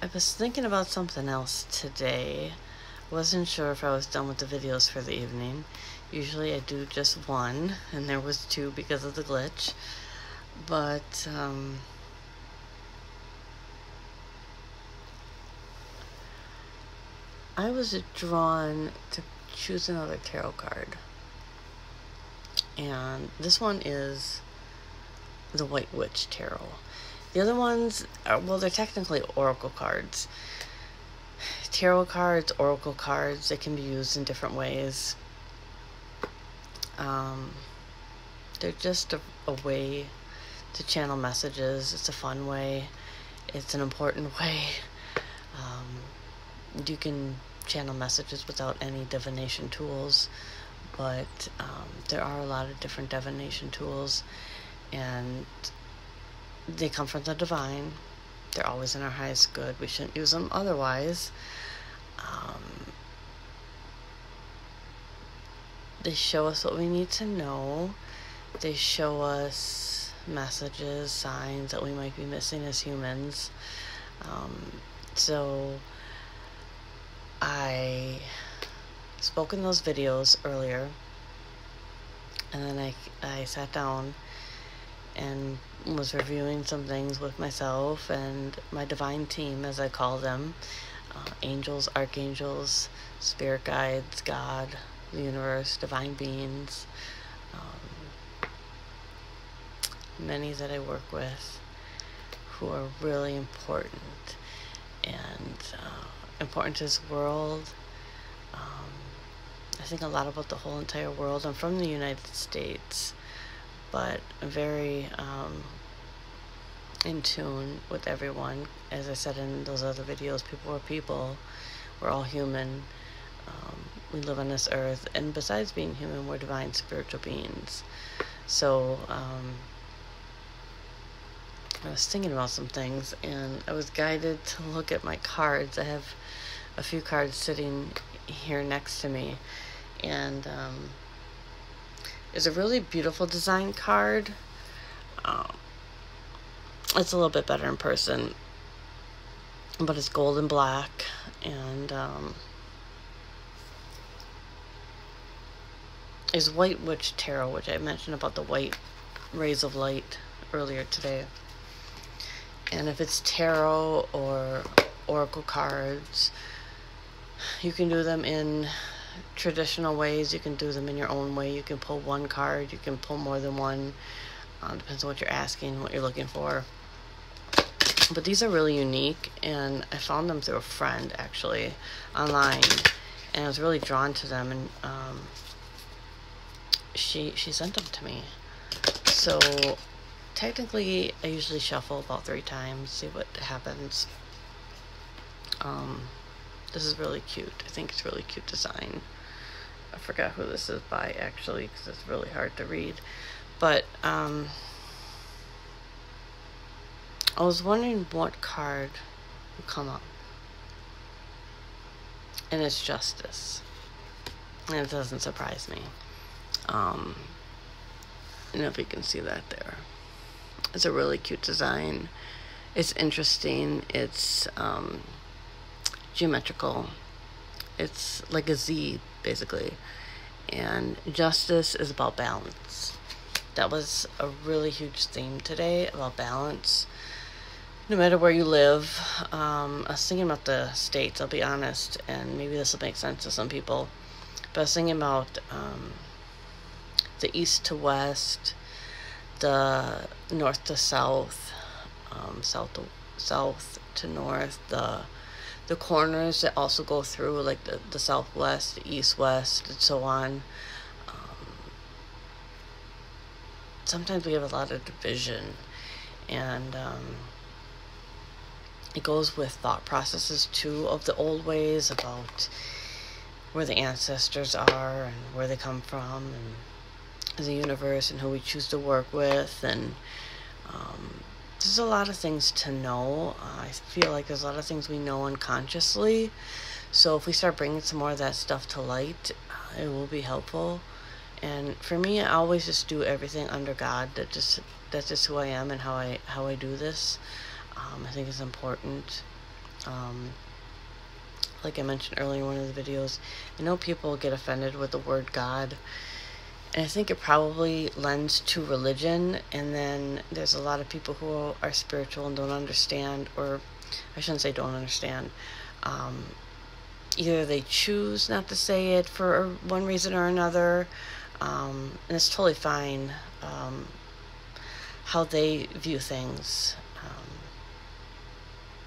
I was thinking about something else today. Wasn't sure if I was done with the videos for the evening. Usually I do just one, and there was two because of the glitch. But, I was drawn to choose another tarot card. And this one is the White Witch Tarot. The other ones are, well, they're technically oracle cards. Tarot cards, oracle cards, they can be used in different ways. They're just a way to channel messages. It's a fun way. It's an important way. You can channel messages without any divination tools, but there are a lot of different divination tools, and they come from the divine. They're always in our highest good. We shouldn't use them otherwise. They show us what we need to know. They show us messages, signs that we might be missing as humans. So I spoke in those videos earlier, and then I sat down and was reviewing some things with myself and my divine team, as I call them. Angels, archangels, spirit guides, God, the universe, divine beings, many that I work with who are really important and important to this world. I think a lot about the whole entire world. I'm from the United States, but I'm very in tune with everyone. As I said in those other videos, people are people. We're all human. We live on this earth, and besides being human, we're divine spiritual beings. So I was thinking about some things, and I was guided to look at my cards. I have a few cards sitting here next to me, and it's a really beautiful design card. It's a little bit better in person, but it's gold and black, and is White Witch Tarot, which I mentioned about the white rays of light earlier today. And if it's tarot or oracle cards, you can do them in traditional ways. You can do them in your own way. You can pull one card. You can pull more than one. Depends on what you're asking, what you're looking for. But these are really unique, and I found them through a friend, actually, online. And I was really drawn to them, and she sent them to me. So technically I usually shuffle about 3 times, see what happens. This is really cute. I think it's really cute design. I forgot who this is by, actually, because it's really hard to read. But I was wondering what card would come up, and it's Justice, and it doesn't surprise me. If you can see that there, it's a really cute design. It's interesting. It's geometrical. It's like a Z, basically. And justice is about balance. That was a really huge theme today, about balance. No matter where you live. I was thinking about the states, I'll be honest, and maybe this will make sense to some people. But I was thinking about the east to west, the north to south, south to north, the corners that also go through, like the southwest, the east, west, and so on. Sometimes we have a lot of division, and it goes with thought processes too, of the old ways, about where the ancestors are and where they come from, and the universe, and who we choose to work with. And there's a lot of things to know. I feel like there's a lot of things we know unconsciously, so if we start bringing some more of that stuff to light, it will be helpful. And for me, I always just do everything under God. That's just who I am and how I do this. I think it's important. Like I mentioned earlier in one of the videos, I know people get offended with the word God, and I think it probably lends to religion, and then there's a lot of people who are spiritual and don't understand, or I shouldn't say don't understand, either they choose not to say it for one reason or another, and it's totally fine how they view things.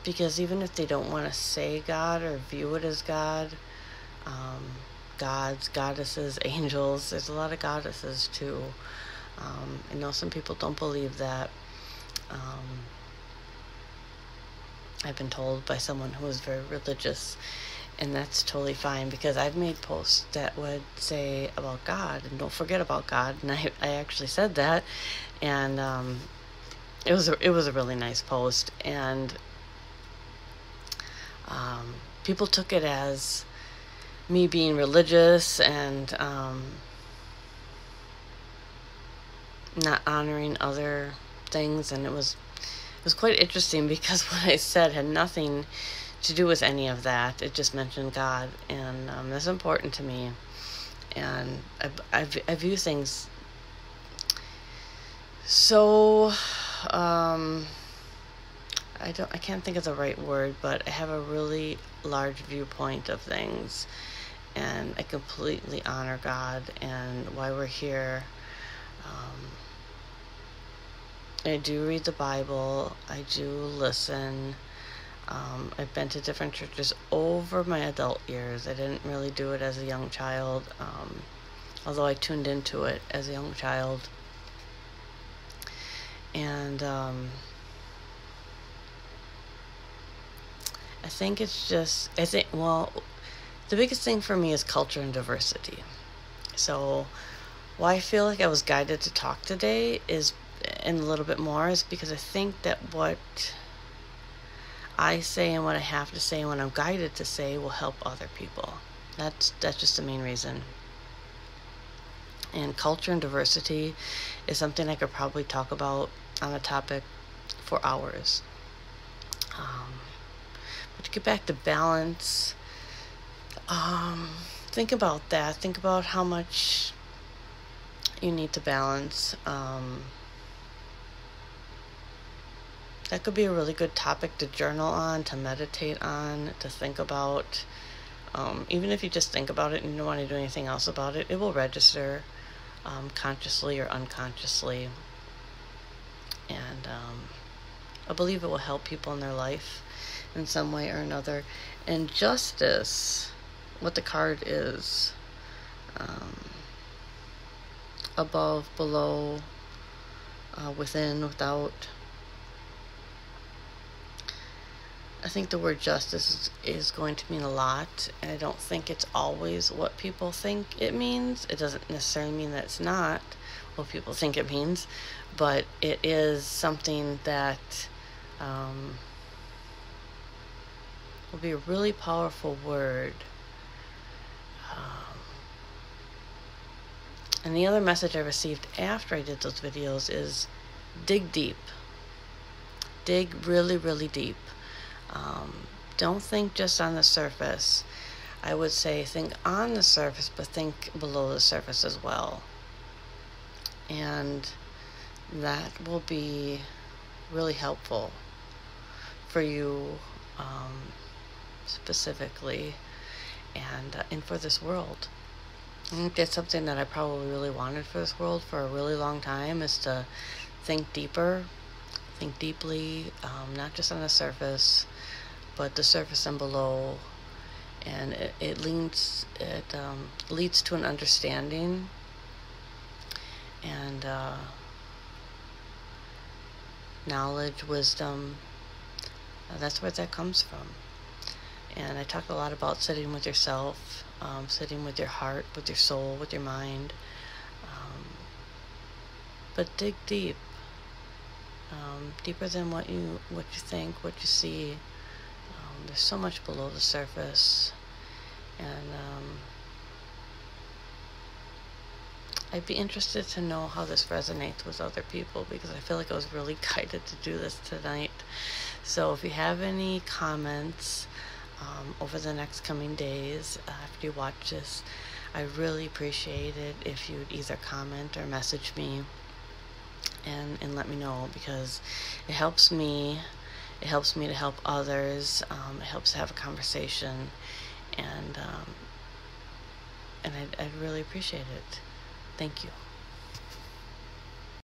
Because even if they don't want to say God or view it as God, gods, goddesses, angels, there's a lot of goddesses too. I know some people don't believe that. I've been told by someone who is very religious, and that's totally fine, because I've made posts that would say about God and don't forget about God, and I actually said that, and it was a really nice post, and people took it as me being religious and not honoring other things, and it was quite interesting, because what I said had nothing to do with any of that. It just mentioned God, and that's important to me, and I view things so I can't think of the right word, but I have a really large viewpoint of things, and I completely honor God and why we're here. I do read the Bible. I do listen. I've been to different churches over my adult years. I didn't really do it as a young child, although I tuned into it as a young child. And I think the biggest thing for me is culture and diversity. So why I feel like I was guided to talk today and a little bit more, is because I think that what I say and what I have to say and what I'm guided to say will help other people. That's just the main reason. And culture and diversity is something I could probably talk about on a topic for hours. But to get back to balance, think about that. Think about how much you need to balance. That could be a really good topic to journal on, to meditate on, to think about. Even if you just think about it and you don't want to do anything else about it, it will register consciously or unconsciously. And I believe it will help people in their life in some way or another. And justice, what the card is, above, below, within, without. I think the word justice is going to mean a lot, and I don't think it's always what people think it means. It doesn't necessarily mean that it's not what people think it means, but it is something that will be a really powerful word. And the other message I received after I did those videos is dig deep. Dig really, really deep. Don't think just on the surface. I would say think on the surface, but think below the surface as well. And that will be really helpful for you specifically, and for this world. I think that's something that I probably really wanted for this world for a really long time, is to think deeper, think deeply, not just on the surface, but the surface and below, and it leads to an understanding, and knowledge, wisdom. That's where that comes from. And I talk a lot about sitting with yourself, sitting with your heart, with your soul, with your mind. But dig deep, deeper than what you think, what you see. There's so much below the surface, and I'd be interested to know how this resonates with other people, because I feel like I was really guided to do this tonight. So if you have any comments over the next coming days after you watch this, I really appreciate it if you'd either comment or message me and let me know, because it helps me. It helps me to help others. It helps to have a conversation, and I'd really appreciate it. Thank you.